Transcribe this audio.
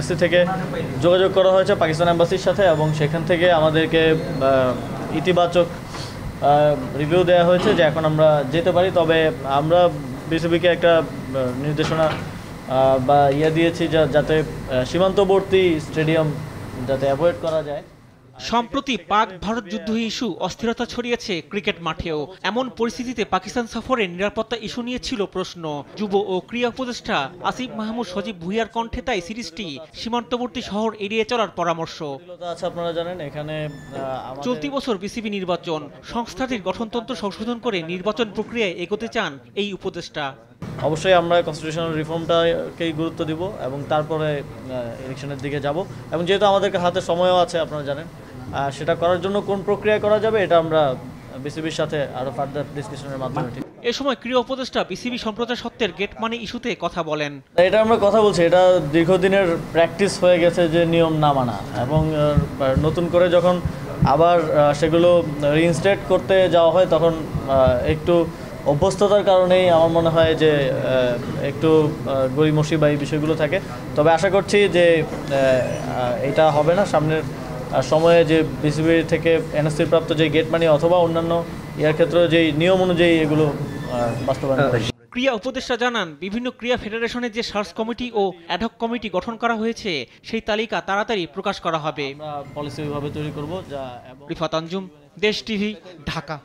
MSc থেকে যোগাযোগ করা হয়েছে পাকিস্তান এম্বাসির সাথে এবং সেখান থেকে আমাদেরকে ইতিবাচক রিভিউ দেওয়া হয়েছে যে এখন আমরা যেতে পারি। তবে আমরা বিসিবিকে একটা নির্দেশনা বা দিয়েছি যাতে সীমান্তবর্তী স্টেডিয়াম যাতে অ্যাভয়েড করা যায়। সম্প্রতি পাক ভারত যুদ্ধ ইস্যু অস্থিরতা ছড়িয়েছে ক্রিকেট মাঠেও। এমন পরিস্থিতিতে পাকিস্তান সফরে নিরাপত্তা ইস্যু নিয়ে ছিল প্রশ্ন। যুব ও ক্রীড়া উপদেষ্টা আসিফ মাহমুদ সজীব ভুইয়ার কণ্ঠে তাই সিরিজটি সীমান্তবর্তী শহর এড়িয়ে চলার পরামর্শ। আপনারা জানেন এখানে চলতি বছর বিসিবি নির্বাচন, সংস্থাটির গঠনতন্ত্র সংশোধন করে নির্বাচন প্রক্রিয়ায় এগোতে চান এই উপদেষ্টা। অবশ্যই আমরা কনস্টিটিউশনাল রিফর্মটাকেই গুরুত্ব দিব এবং তারপরে ইলেকশনের দিকে যাব। এবং যেহেতু আমাদেরকে হাতে সময়ও আছে আপনারা জানেন, সেটা করার জন্য কোন প্রক্রিয়া করা যাবে এটা আমরা বিসিবির সাথে আরো ফার্দার ডিসকাশনের মাধ্যমে ঠিক। এ সময় ক্রীড়া উপদেষ্টা বিসিবি সম্প্রচার সত্ত্বের গেট মানি ইস্যুতে কথা বলেন। এটা আমরা কথা বলছি, এটা দীর্ঘদিনের প্র্যাকটিস হয়ে গেছে যে নিয়ম না মানা, এবং নতুন করে যখন আবার সেগুলো রিইনস্টেট করতে যাওয়া হয় তখন একটু অভ্যস্ততার কারণেই আমার মনে হয় যে একটু গড়িমসি বা এই বিষয়গুলো থাকে। তবে আশা করছি যে এটা হবে না। সামনের সময়ে যে বিসিবি থেকে এনএসসি প্রাপ্ত যে গেট মানি অথবা অন্যান্য ইয়ার ক্ষেত্রে যেই নিয়ম অনুযায়ী এগুলো বাস্তবায়ন হবে। ক্রীড়া উপদেষ্টা জানান, বিভিন্ন ক্রীড়া ফেডারেশনের যে সার্চ কমিটি ও অ্যাডহক কমিটি গঠন করা হয়েছে সেই তালিকা তাড়াতাড়ি প্রকাশ করা হবে। আমরা পলিসি ওইভাবে তৈরি করব। রিফাত আঞ্জুম, দেশ টিভি, ঢাকা।